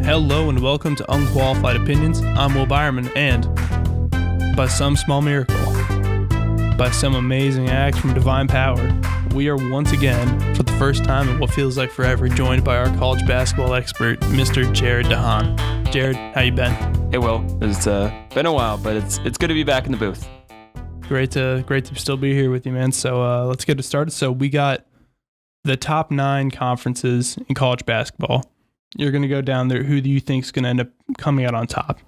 Hello and welcome to Unqualified Opinions. I'm Will Beiermann, and by some small miracle, by some amazing act from divine power, we are once again, for the first time in what feels like forever, joined by our college basketball expert, Mr. Jared DeHaan. Jared, how you been? Hey, Will. It's been a while, but it's good to be back in the booth. Great to still be here with you, man. So let's get it started. So we got the top 9 conferences in college basketball. You're going to go down there. Who do you think is going to end up coming out on top?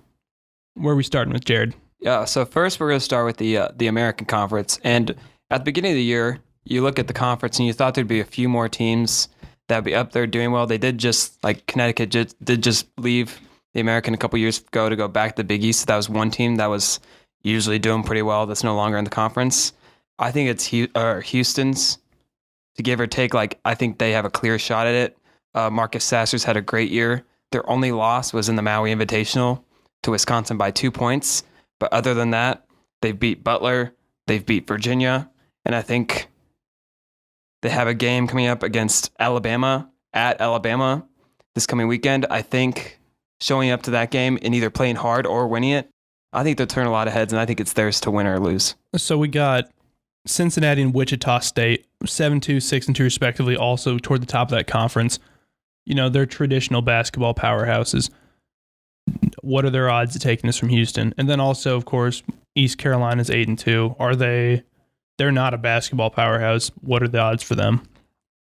Where are we starting with, Jared? Yeah, so first we're going to start with the American Conference. And at the beginning of the year, you look at the conference and you thought there'd be a few more teams that would be up there doing well. They did just, like Connecticut did just leave the American a couple years ago to go back to the Big East. So that was one team that was usually doing pretty well that's no longer in the conference. I think it's Houston's, to give or take. Like, I think they have a clear shot at it. Marcus Sasser's had a great year. Their only loss was in the Maui Invitational to Wisconsin by 2 points. But other than that, they've beat Butler, they've beat Virginia, and I think they have a game coming up against Alabama at Alabama this coming weekend. I think showing up to that game and either playing hard or winning it, I think they'll turn a lot of heads, and I think it's theirs to win or lose. So we got Cincinnati and Wichita State, 7-2, 6-2 respectively, also toward the top of that conference. You know, they're traditional basketball powerhouses. What are their odds of taking this from Houston? And then also, of course, East Carolina's 8-2. They're not a basketball powerhouse. What are the odds for them?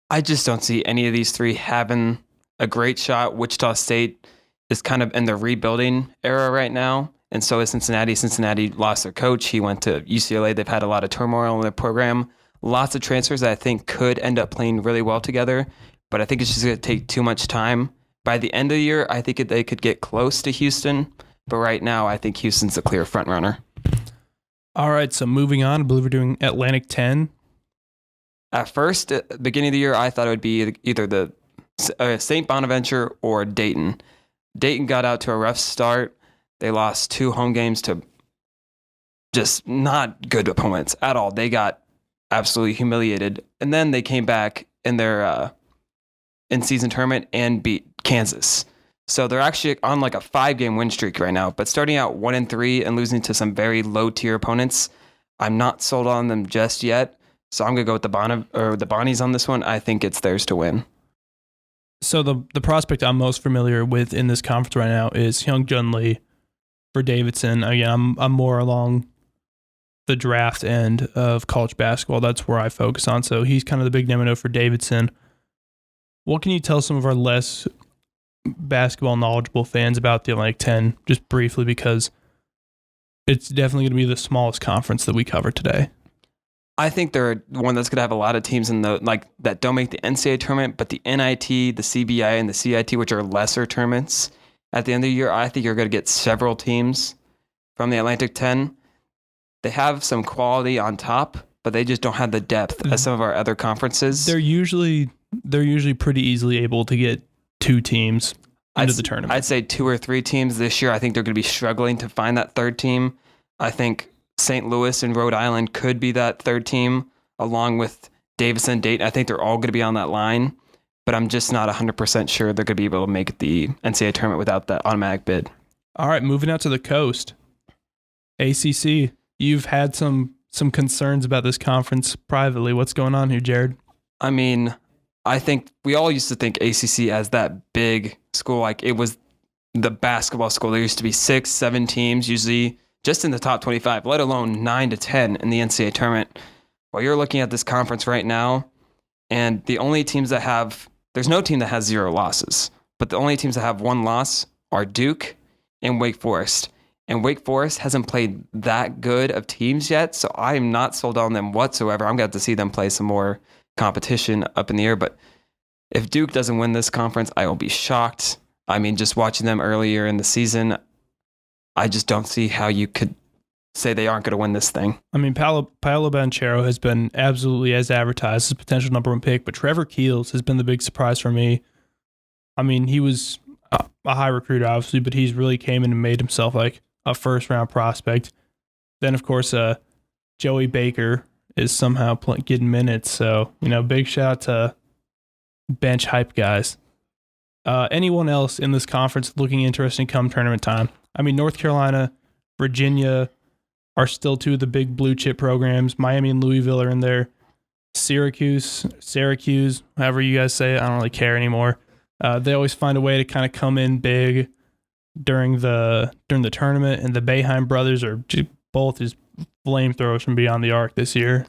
I just don't see any of these three having a great shot. Wichita State is kind of in the rebuilding era right now, and so is Cincinnati. Cincinnati lost their coach. He went to UCLA. They've had a lot of turmoil in their program. Lots of transfers that I think could end up playing really well together, but I think it's just going to take too much time. By the end of the year, I think they could get close to Houston, but right now, I think Houston's the clear front runner. All right, so moving on, I believe we're doing Atlantic 10. At first, at the beginning of the year, I thought it would be either the St. Bonaventure or Dayton. Dayton got out to a rough start. They lost 2 home games to just not good opponents at all. They got absolutely humiliated. And then they came back in their in-season tournament and beat Kansas. So they're actually on like a 5-game win streak right now, but starting out 1-3 and losing to some very low-tier opponents, I'm not sold on them just yet. So I'm going to go with the Bonnies on this one. I think it's theirs to win. So the prospect I'm most familiar with in this conference right now is Hyungjun Lee for Davidson. Again, I'm more along the draft end of college basketball. That's where I focus on. So he's kind of the big name I know for Davidson. What can you tell some of our less basketball knowledgeable fans about the Atlantic 10, just briefly, because it's definitely going to be the smallest conference that we cover today? I think they're one that's going to have a lot of teams in that don't make the NCAA tournament, but the NIT, the CBI, and the CIT, which are lesser tournaments, at the end of the year, I think you're going to get several teams from the Atlantic 10. They have some quality on top, but they just don't have the depth as some of our other conferences. They're usually pretty easily able to get 2 teams into the tournament. I'd say 2 or 3 teams this year. I think they're going to be struggling to find that third team. I think St. Louis and Rhode Island could be that third team, along with Davidson, Dayton. I think they're all going to be on that line, but I'm just not 100% sure they're going to be able to make the NCAA tournament without that automatic bid. All right, moving out to the coast. ACC, you've had some concerns about this conference privately. What's going on here, Jared? I mean, I think we all used to think ACC as that big school, like it was the basketball school. There used to be 6, 7 teams, usually just in the top 25, let alone 9 to 10 in the NCAA tournament. Well, you're looking at this conference right now, and the only teams that there's no team that has 0 losses, but the only teams that have 1 loss are Duke and Wake Forest. And Wake Forest hasn't played that good of teams yet, so I am not sold on them whatsoever. I'm going to have to see them play some more competition up in the air, but if Duke doesn't win this conference, I will be shocked. I mean, just watching them earlier in the season, I just don't see how you could say they aren't going to win this thing. I mean, Paolo Banchero has been absolutely as advertised as a potential number 1 pick, but Trevor Keels has been the big surprise for me. I mean, he was a high recruit, obviously, but he's really came in and made himself like a first-round prospect. Then, of course, Joey Baker is somehow getting minutes. So, big shout out to bench hype guys. Anyone else in this conference looking interesting come tournament time? I mean, North Carolina, Virginia are still two of the big blue chip programs. Miami and Louisville are in there. Syracuse, however you guys say it, I don't really care anymore. They always find a way to kind of come in big during the tournament, and the Beiermann brothers are both just flamethrowers from beyond the arc this year.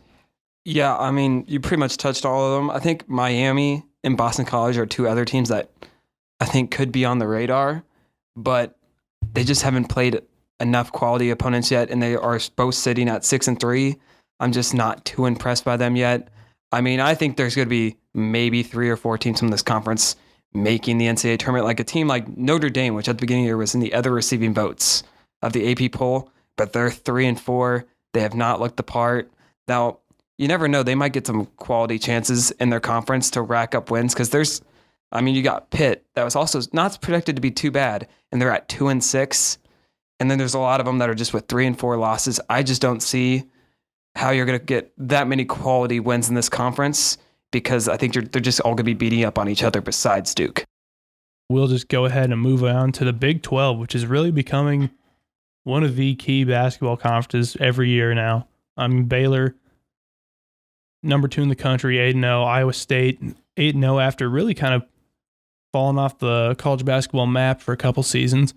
Yeah, I mean, you pretty much touched all of them. I think Miami and Boston College are two other teams that I think could be on the radar, but they just haven't played enough quality opponents yet, and they are both sitting at 6-3. I'm just not too impressed by them yet. I mean, I think there's going to be maybe 3 or 4 teams from this conference making the NCAA tournament, like a team like Notre Dame, which at the beginning of the year was in the other receiving votes of the AP poll, but they're 3-4. They have not looked the part. Now, you never know. They might get some quality chances in their conference to rack up wins because you got Pitt that was also not projected to be too bad, and they're at 2-6. And then there's a lot of them that are just with 3 and 4 losses. I just don't see how you're going to get that many quality wins in this conference because I think they're just all going to be beating up on each other besides Duke. We'll just go ahead and move on to the Big 12, which is really becoming one of the key basketball conferences every year now. I mean, Baylor, number 2 in the country, 8-0. Iowa State, 8-0 after really kind of falling off the college basketball map for a couple seasons.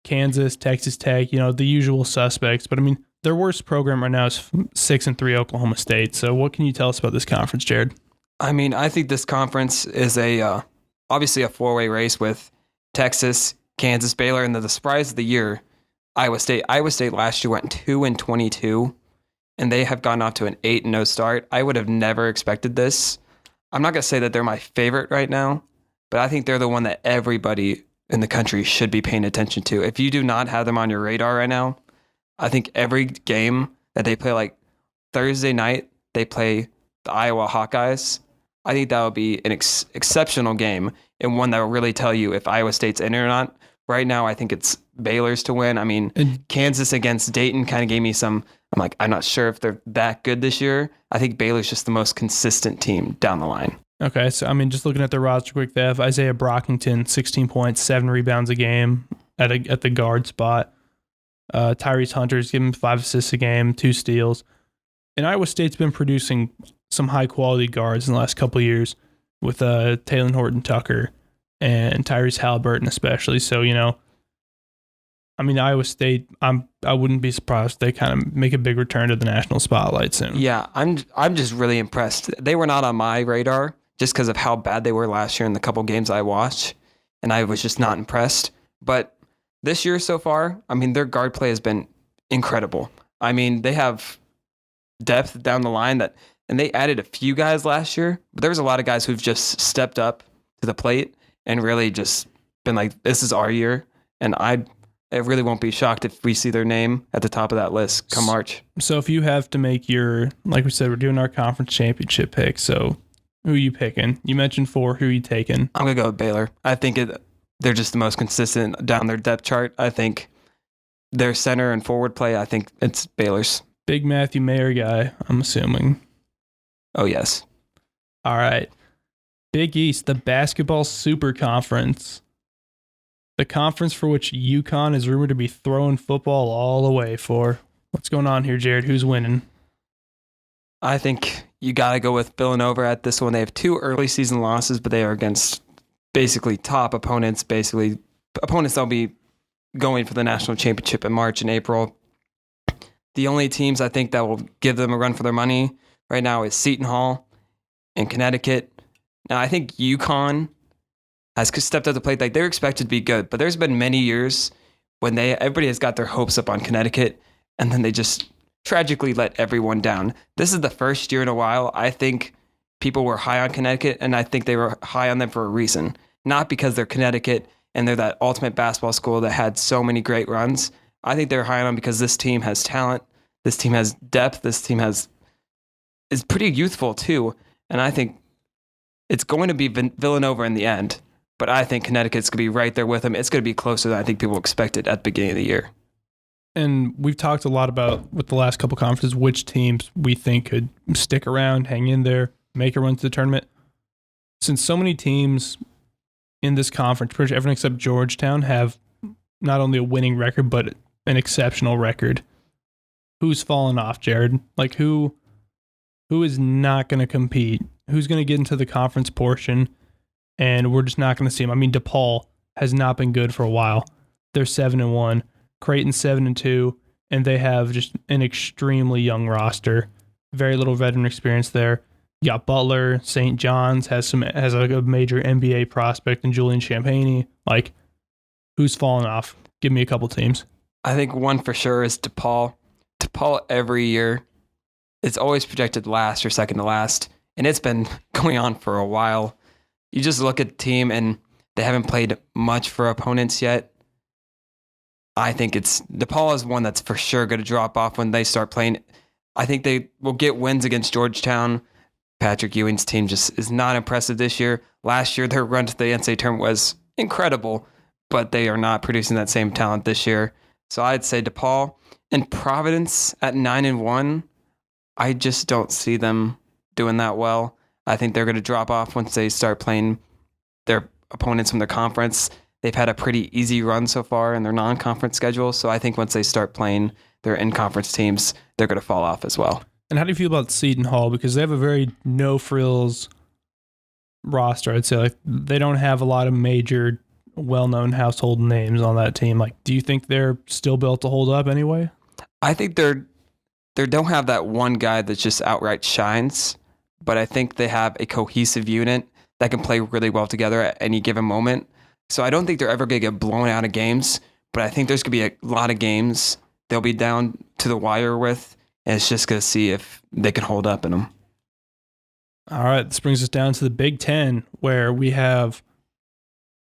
Kansas, Texas Tech, the usual suspects. But, I mean, their worst program right now is 6-3 Oklahoma State. So what can you tell us about this conference, Jared? I mean, I think this conference is obviously a 4-way race with Texas, Kansas, Baylor, and the surprise of the year, Iowa State. Iowa State last year went 2-22, and they have gone off to an 8-0 start. I would have never expected this. I'm not going to say that they're my favorite right now, but I think they're the one that everybody in the country should be paying attention to. If you do not have them on your radar right now, I think every game that they play, like Thursday night, they play the Iowa Hawkeyes. I think that would be an exceptional game and one that will really tell you if Iowa State's in it or not. Right now, I think it's Baylor's to win. I mean, Kansas against Dayton kind of gave me some, I'm not sure if they're that good this year. I think Baylor's just the most consistent team down the line. Okay, so just looking at their roster quick, they have Isaiah Brockington, 16 points, 7 rebounds a game at the guard spot. Tyrese Hunter's giving 5 assists a game, 2 steals. And Iowa State's been producing some high-quality guards in the last couple of years with Taylor Horton-Tucker and Tyrese Halliburton especially. So, Iowa State, I wouldn't be surprised if they kind of make a big return to the national spotlight soon. Yeah, I'm just really impressed. They were not on my radar just because of how bad they were last year in the couple games I watched, and I was just not impressed. But this year so far, their guard play has been incredible. They have depth down the line and they added a few guys last year, but there was a lot of guys who've just stepped up to the plate and really just been like, this is our year. And I really won't be shocked if we see their name at the top of that list come March. So if you have to make like we said, we're doing our conference championship pick. So who are you picking? You mentioned 4. Who are you taking? I'm going to go with Baylor. I think they're just the most consistent down their depth chart. I think their center and forward play, I think it's Baylor's. Big Matthew Mayer guy, I'm assuming. Oh, yes. All right. Big East, the basketball super conference. The conference for which UConn is rumored to be throwing football all the way for. What's going on here, Jared? Who's winning? I think you got to go with Villanova at this one. They have 2 early season losses, but they are against basically top opponents, opponents that'll be going for the national championship in March and April. The only teams I think that will give them a run for their money right now is Seton Hall and Connecticut. Now, I think UConn has stepped up to the plate. Like, they're expected to be good, but there's been many years when everybody has got their hopes up on Connecticut, and then they just tragically let everyone down. This is the first year in a while I think people were high on Connecticut, and I think they were high on them for a reason. Not because they're Connecticut and they're that ultimate basketball school that had so many great runs. I think they're high on them because this team has talent. This team has depth. This team is pretty youthful too. And I think it's going to be Villanova in the end. But I think Connecticut's going to be right there with them. It's going to be closer than I think people expected at the beginning of the year. And we've talked a lot about, with the last couple conferences, which teams we think could stick around, hang in there, make a run to the tournament. Since so many teams in this conference, pretty much everyone except Georgetown, have not only a winning record, but an exceptional record. Who's fallen off, Jared? Like, who is not going to compete? Who's going to get into the conference portion? And we're just not going to see them. I mean, DePaul has not been good for a while. They're 7-1. Creighton's 7-2, and they have just an extremely young roster. Very little veteran experience there. You got Butler, St. John's has like a major NBA prospect in Julian Champagny. Like, who's fallen off? Give me a couple teams. I think one for sure is DePaul. DePaul every year, it's always projected last or second to last, and it's been going on for a while. You just look at the team, and they haven't played much for opponents yet. I think DePaul is one that's for sure going to drop off when they start playing. I think they will get wins against Georgetown. Patrick Ewing's team just is not impressive this year. Last year, their run to the NCAA tournament was incredible, but they are not producing that same talent this year. So I'd say DePaul. And Providence at 9-1, I just don't see them doing that well. I think they're going to drop off once they start playing their opponents from their conference. They've had a pretty easy run so far in their non-conference schedule, so I think once they start playing their in-conference teams, they're going to fall off as well. And how do you feel about Seton Hall? Because they have a very no-frills roster, I'd say. Like, they don't have a lot of major, well-known household names on that team. Like, do you think they're still built to hold up anyway? I think they don't have that one guy that just outright shines, but I think they have a cohesive unit that can play really well together at any given moment. So I don't think they're ever going to get blown out of games, but I think there's going to be a lot of games they'll be down to the wire with, and it's just going to see if they can hold up in them. All right, this brings us down to the Big Ten, where we have,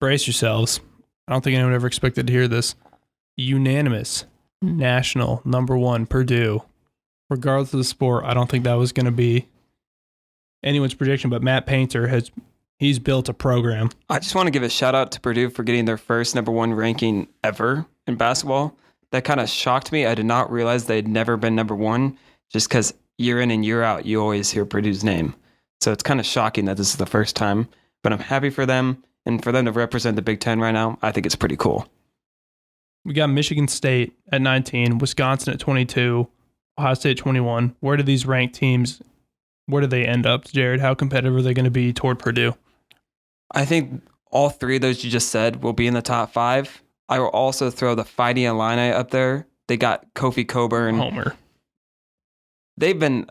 brace yourselves, I don't think anyone ever expected to hear this, unanimous national number one Purdue. Regardless of the sport, I don't think that was going to be anyone's prediction, but Matt Painter he's built a program. I just want to give a shout out to Purdue for getting their first number one ranking ever in basketball. That kind of shocked me. I did not realize they'd never been number one, just because year in and year out, you always hear Purdue's name. So it's kind of shocking that this is the first time, but I'm happy for them, and for them to represent the Big Ten right now, I think it's pretty cool. We got Michigan State at 19, Wisconsin at 22, Ohio State at 21. Where do these ranked teams, where do they end up, Jared? How competitive are they going to be toward Purdue? I think all three of those you just said will be in the top five. I will also throw the Fighting Illini up there. They got Kofi Coburn. Homer. They've been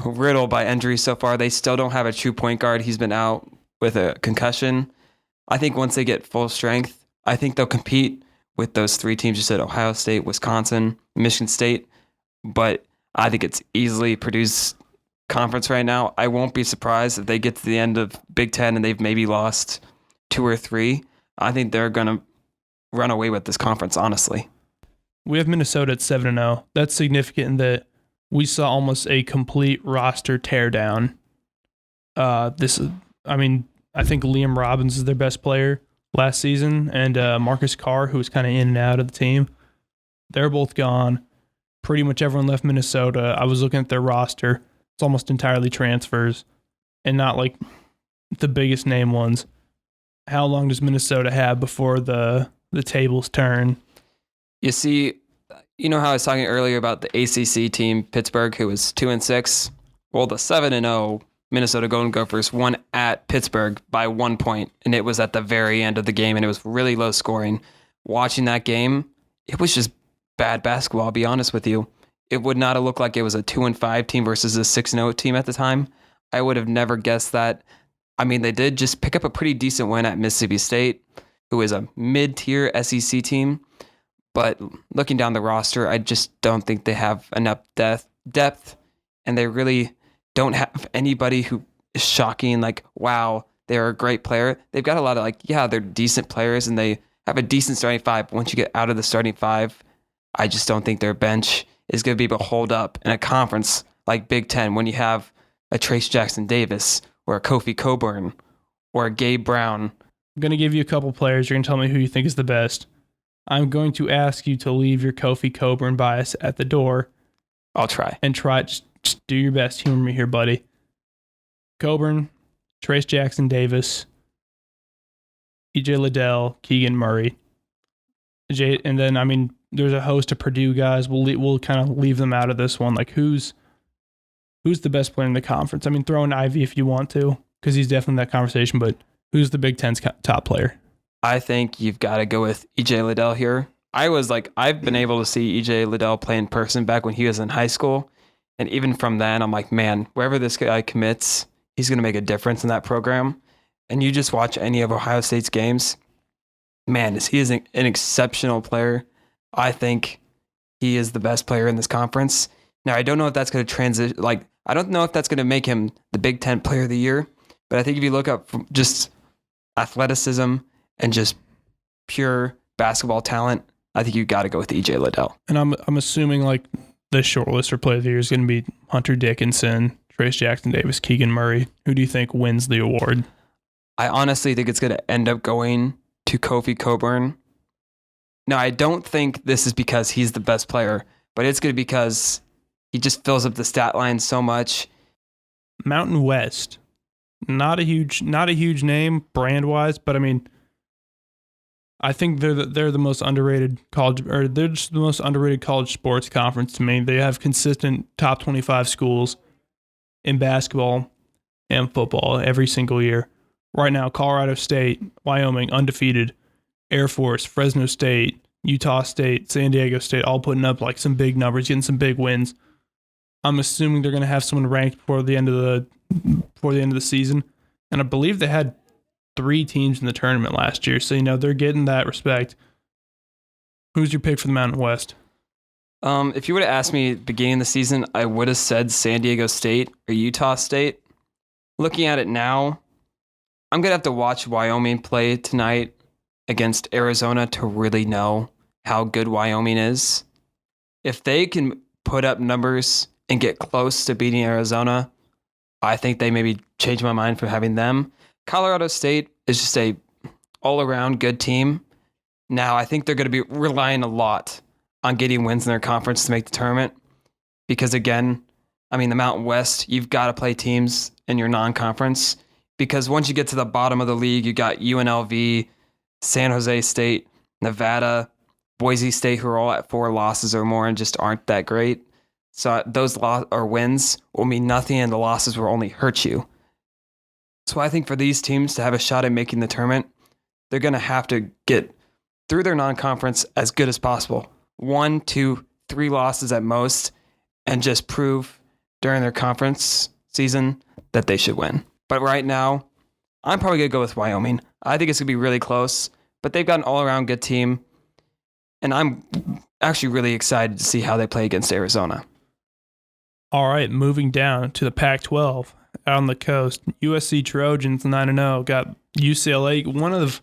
riddled by injuries so far. They still don't have a true point guard. He's been out with a concussion. I think once they get full strength, I think they'll compete with those three teams you said, Ohio State, Wisconsin, Michigan State. But I think it's easily Purdue's conference right now. I won't be surprised if they get to the end of Big Ten and they've maybe lost 2 or 3. I think they're going to run away with this conference, honestly. We have Minnesota at 7-0. That's significant in that we saw almost a complete roster teardown. I think Liam Robbins is their best player last season, and Marcus Carr, who was kind of in and out of the team. They're both gone. Pretty much everyone left Minnesota. I was looking at their roster. It's almost entirely transfers, and not like the biggest name ones. How long does Minnesota have before the tables turn? You see, you know how I was talking earlier about the ACC team, Pittsburgh, who was 2-6? Well, the 7-0 Minnesota Golden Gophers won at Pittsburgh by 1 point, and it was at the very end of the game, and it was really low scoring. Watching that game, it was just bad basketball, I'll be honest with you. It would not have looked like it was a 2-5 team versus a 6-0 team at the time. I would have never guessed that. I mean, they did just pick up a pretty decent win at Mississippi State, who is a mid-tier SEC team. But looking down the roster, I just don't think they have enough depth, and they really don't have anybody who is shocking, like, wow, they're a great player. They've got a lot of, they're decent players, and they have a decent starting five. But once you get out of the starting five, I just don't think their bench is going to be able to hold up in a conference like Big Ten when you have a Trace Jackson Davis or a Kofi Coburn or a Gabe Brown. I'm going to give you a couple players. You're going to tell me who you think is the best. I'm going to ask you to leave your Kofi Coburn bias at the door. I'll try. And just do your best. Humor me here, buddy. Coburn, Trace Jackson Davis, EJ Liddell, Keegan Murray. And then, I mean, there's a host of Purdue guys. We'll kind of leave them out of this one. Like, who's the best player in the conference? I mean, throw in Ivy if you want to, because he's definitely in that conversation, but who's the Big Ten's top player? I think you've got to go with EJ Liddell here. I've been able to see EJ Liddell play in person back when he was in high school. And even from then, I'm like, man, wherever this guy commits, he's going to make a difference in that program. And you just watch any of Ohio State's games, man, he is an exceptional player. I think he is the best player in this conference. Now, I don't know if that's going to transition. Like, I don't know if that's going to make him the Big Ten Player of the Year. But I think if you look up just athleticism and just pure basketball talent, I think you got to go with EJ Liddell. And I'm assuming like the short list for Player of the Year is going to be Hunter Dickinson, Trace Jackson Davis, Keegan Murray. Who do you think wins the award? I honestly think it's going to end up going to Kofi Cockburn. Now, I don't think this is because he's the best player, but it's going to be because he just fills up the stat line so much. Mountain West, not a huge name brand wise, but I mean, I think they're the most underrated college, or they're just the most underrated college sports conference to me. They have consistent top 25 schools in basketball and football every single year. Right now, Colorado State, Wyoming, undefeated, Air Force, Fresno State, Utah State, San Diego State, all putting up like some big numbers, getting some big wins. I'm assuming they're going to have someone ranked before the end of the season, and I believe they had 3 teams in the tournament last year, so they're getting that respect. Who's your pick for the Mountain West? If you would have asked me at the beginning of the season, I would have said San Diego State or Utah State. Looking at it now, I'm going to have to watch Wyoming play tonight against Arizona to really know how good Wyoming is. If they can put up numbers and get close to beating Arizona, I think they maybe change my mind for having them. Colorado State is just a all-around good team. Now, I think they're going to be relying a lot on getting wins in their conference to make the tournament because, again, I mean, the Mountain West, you've got to play teams in your non-conference because once you get to the bottom of the league, you got UNLV, San Jose State, Nevada, Boise State, who are all at 4 losses or more and just aren't that great. So those wins will mean nothing, and the losses will only hurt you. So I think for these teams to have a shot at making the tournament, they're going to have to get through their non-conference as good as possible. 1, 2, 3 losses at most, and just prove during their conference season that they should win. But right now, I'm probably going to go with Wyoming. I think it's going to be really close, but they've got an all-around good team, and I'm actually really excited to see how they play against Arizona. All right, moving down to the Pac-12 out on the coast. USC Trojans 9-0 got UCLA, one of,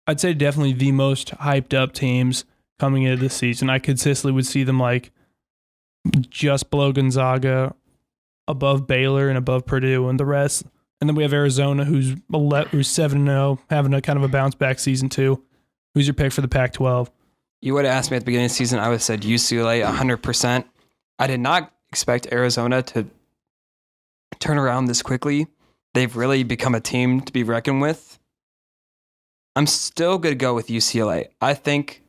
I'd say definitely the most hyped up teams coming into this season. I consistently would see them like just below Gonzaga, above Baylor, and above Purdue, and the rest. And then we have Arizona, who's 7-0, having a kind of a bounce back season too. Who's your pick for the Pac-12? You would have asked me at the beginning of the season, I would have said UCLA 100%. I did not expect Arizona to turn around this quickly. They've really become a team to be reckoned with. I'm still going to go with UCLA. I think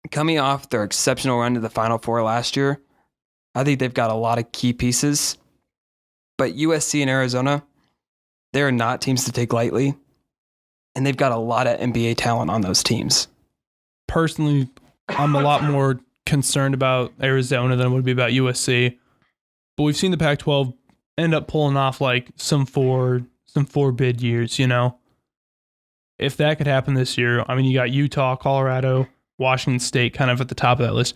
coming off their exceptional run to the Final Four last year, I think they've got a lot of key pieces. But USC and Arizona, they're not teams to take lightly. And they've got a lot of NBA talent on those teams. Personally, I'm a lot more concerned about Arizona than it would be about USC. But we've seen the Pac-12 end up pulling off like some four bid years, If that could happen this year, I mean, you got Utah, Colorado, Washington State kind of at the top of that list.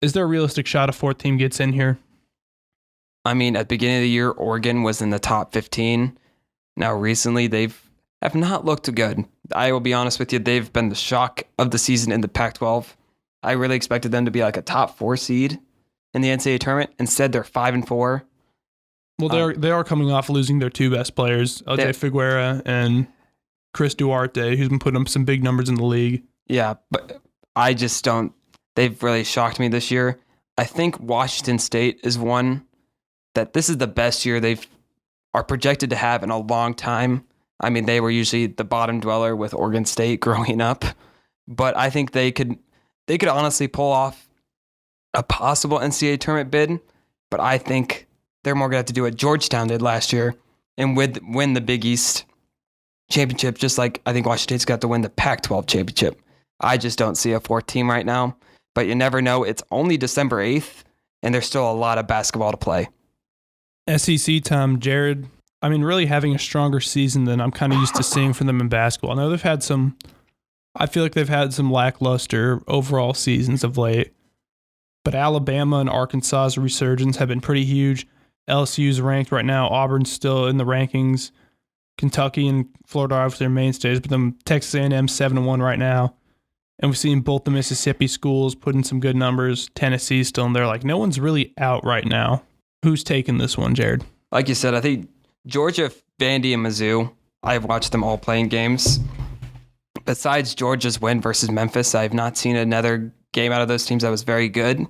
Is there a realistic shot a 4th team gets in here? I mean, at the beginning of the year, Oregon was in the top 15. Now, recently, have not looked good. I will be honest with you, they've been the shock of the season in the Pac-12. I really expected them to be like a top 4 seed in the NCAA tournament. Instead, they're 5-4. Well, they are coming off losing their 2 best players, LJ Figueroa and Chris Duarte, who's been putting up some big numbers in the league. Yeah, but I just don't. They've really shocked me this year. I think Washington State is one that this is the best year are projected to have in a long time. I mean, they were usually the bottom dweller with Oregon State growing up, but I think they could honestly pull off a possible NCAA tournament bid. But I think they're more gonna have to do what Georgetown did last year and win the Big East championship, just like I think Washington State's got to win the Pac-12 championship. I just don't see a fourth team right now, but you never know. It's only December 8th, and there's still a lot of basketball to play. SEC time, Jared. I mean, really having a stronger season than I'm kind of used to seeing from them in basketball. I know I feel like they've had some lackluster overall seasons of late, but Alabama and Arkansas's resurgence have been pretty huge. LSU's ranked right now. Auburn's still in the rankings. Kentucky and Florida are obviously their mainstays, but then Texas A&M 7-1 right now. And we've seen both the Mississippi schools put in some good numbers. Tennessee's still in there. Like, no one's really out right now. Who's taking this one, Jared? Like you said, I think Georgia, Vandy, and Mizzou, I've watched them all playing games. Besides Georgia's win versus Memphis, I've not seen another game out of those teams that was very good.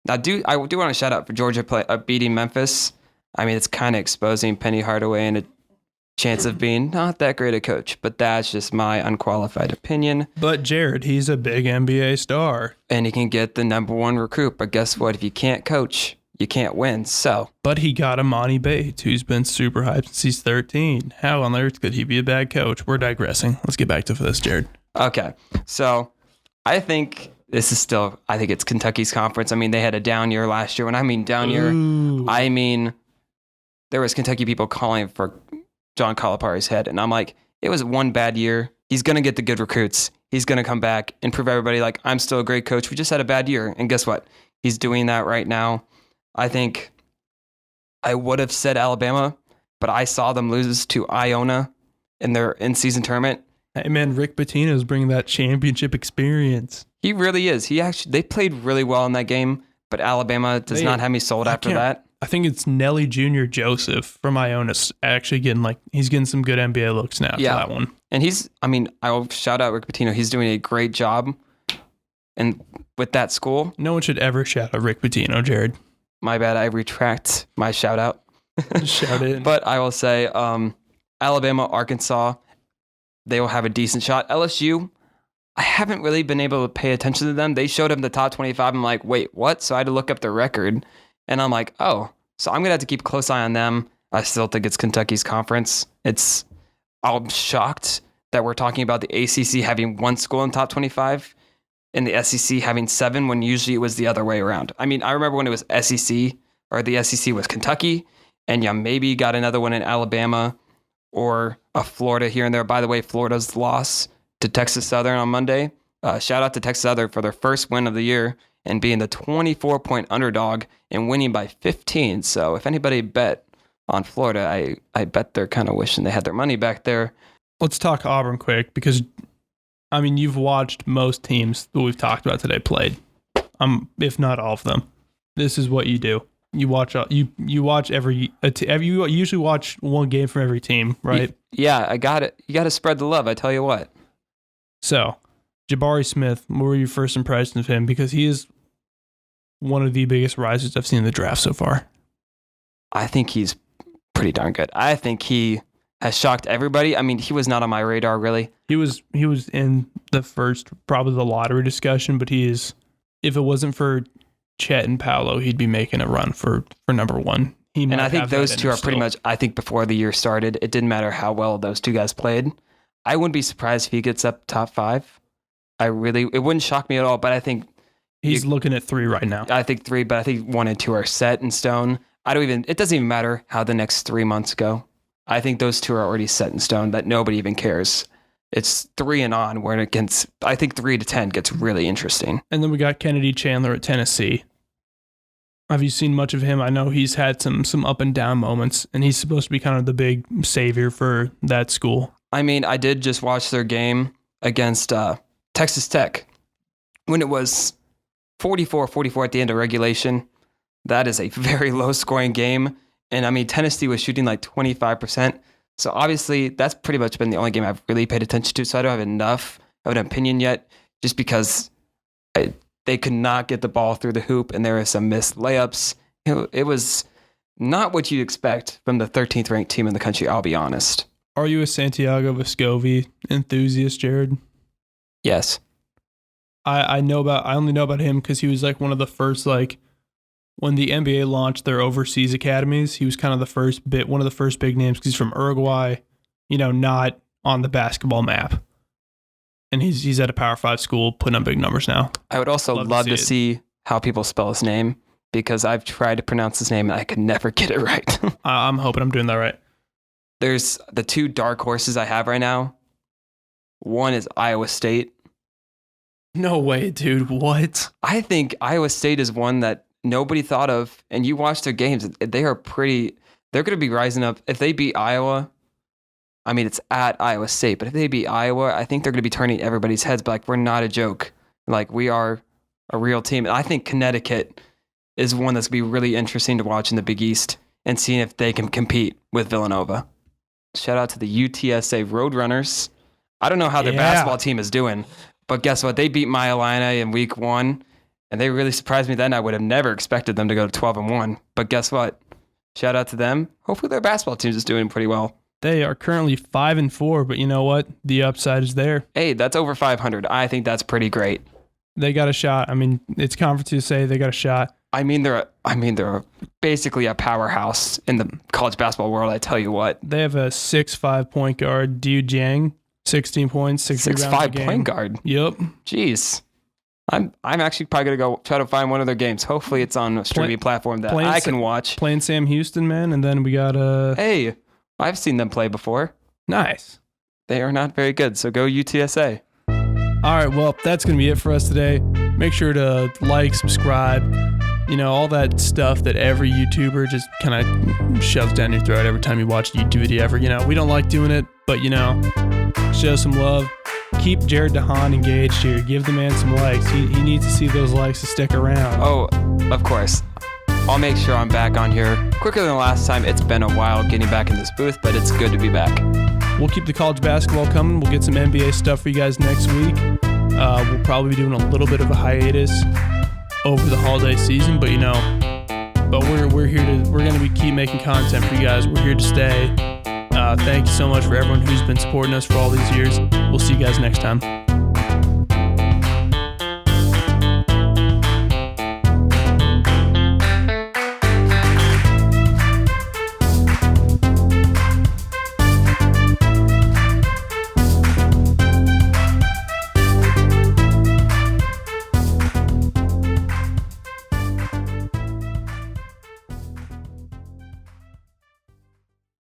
I do want to shout out for Georgia beating Memphis. I mean, it's kind of exposing Penny Hardaway and a chance of being not that great a coach, but that's just my unqualified opinion. But Jared, he's a big NBA star. And he can get the number one recruit, but guess what? If you can't coach, you can't win. So, but he got Imani Bates, who's been super hyped since he's 13. How on earth could he be a bad coach? We're digressing. Let's get back to this, Jared. Okay, so I think it's Kentucky's conference. I mean, they had a down year last year. When I mean down year, I mean there was Kentucky people calling for John Calipari's head, and I'm like, it was one bad year. He's gonna get the good recruits. He's gonna come back and prove everybody like I'm still a great coach. We just had a bad year, and guess what? He's doing that right now. I think I would have said Alabama, but I saw them lose to Iona in their in-season tournament. Hey man, Rick Pitino's bringing that championship experience. He really is. They played really well in that game, but Alabama does not have me sold after that. I think it's Nelly Jr. Joseph from Iona actually he's getting some good NBA looks now for that one. And I'll shout out Rick Pitino. He's doing a great job and with that school. No one should ever shout out Rick Pitino, Jared. My bad. I retract my shout out. Shout it. But I will say Alabama, Arkansas, they will have a decent shot. LSU, I haven't really been able to pay attention to them. They showed up in the top 25. I'm like, wait, what? So I had to look up their record. And I'm like, oh, so I'm going to have to keep a close eye on them. I still think it's Kentucky's conference. I'm shocked that we're talking about the ACC having one school in top 25 and the SEC having 7 when usually it was the other way around. I mean, I remember when it was SEC or the SEC was Kentucky and maybe got another one in Alabama or a Florida here and there. By the way, Florida's loss to Texas Southern on Monday. Shout out to Texas Southern for their first win of the year and being the 24-point underdog and winning by 15. So if anybody bet on Florida, I bet they're kind of wishing they had their money back there. Let's talk Auburn quick because, I mean, you've watched most teams that we've talked about today played, if not all of them. This is what you do. You watch you watch you usually watch one game from every team, right? Yeah, I got it. You got to spread the love. I tell you what. So, Jabari Smith, what were your first impressions of him? Because he is one of the biggest risers I've seen in the draft so far. I think he's pretty darn good. I think he has shocked everybody. I mean, he was not on my radar, really. He was in the first, probably the lottery discussion, but if it wasn't for Chet and Paolo, he'd be making a run for number one. And I think those two are pretty much, I think before the year started, it didn't matter how well those two guys played. I wouldn't be surprised if he gets up top 5. It wouldn't shock me at all, but I think he's looking at 3 right now. I think 3, but I think 1 and 2 are set in stone. It doesn't even matter how the next 3 months go. I think those 2 are already set in stone that nobody even cares. It's 3 and on where it gets, I think 3 to 10 gets really interesting. And then we got Kennedy Chandler at Tennessee. Have you seen much of him? I know he's had some up and down moments, and he's supposed to be kind of the big savior for that school. I mean, I did just watch their game against Texas Tech when it was 44-44 at the end of regulation. That is a very low-scoring game. And, I mean, Tennessee was shooting like 25%. So, obviously, that's pretty much been the only game I've really paid attention to. So, I don't have enough of an opinion yet just because they could not get the ball through the hoop and there were some missed layups. It was not what you'd expect from the 13th ranked team in the country, I'll be honest. Are you a Santiago Vescovi enthusiast, Jared? Yes. I only know about him because he was like one of the first, like when the NBA launched their overseas academies, he was kind of one of the first big names because he's from Uruguay, not on the basketball map. And he's at a Power 5 school putting up big numbers now. I would also love to see how people spell his name because I've tried to pronounce his name and I could never get it right. I'm hoping I'm doing that right. There's the two dark horses I have right now. One is Iowa State. No way, dude. What? I think Iowa State is one that nobody thought of, and you watch their games, they're going to be rising up. If they beat Iowa, I mean, it's at Iowa State, but if they beat Iowa, I think they're going to be turning everybody's heads, but like, we're not a joke. Like, we are a real team. And I think Connecticut is one that's going to be really interesting to watch in the Big East and seeing if they can compete with Villanova. Shout out to the UTSA Roadrunners. I don't know how their basketball team is doing, but guess what? They beat Maya Illini in week 1, and they really surprised me then. I would have never expected them to go to 12-1, but guess what? Shout out to them. Hopefully their basketball team is doing pretty well. They are currently 5-4, but you know what? The upside is there. Hey, that's over 500. I think that's pretty great. They got a shot. I mean, it's Conference USA. They got a shot. I mean, they're basically a powerhouse in the college basketball world. I tell you what. They have a 6'5" point guard, Diu Jiang, 16 points, 6 rebounds a game. 6'5" point guard. Yep. Jeez. I'm actually probably gonna go try to find one of their games. Hopefully, it's on a streaming platform that I can watch. Playing Sam Houston, man, and then we got Hey, I've seen them play before. Nice. They are not very good, so go UTSA. All right, well, that's going to be it for us today. Make sure to like, subscribe, all that stuff that every YouTuber just kind of shoves down your throat every time you watch a YouTube video ever. We don't like doing it, but, show some love. Keep Jared DeHaan engaged here. Give the man some likes. He needs to see those likes to stick around. Oh, of course. I'll make sure I'm back on here quicker than the last time. It's been a while getting back in this booth, but it's good to be back. We'll keep the college basketball coming. We'll get some NBA stuff for you guys next week. We'll probably be doing a little bit of a hiatus over the holiday season, but we're here to. We're going to keep making content for you guys. We're here to stay. Thank you so much for everyone who's been supporting us for all these years. We'll see you guys next time.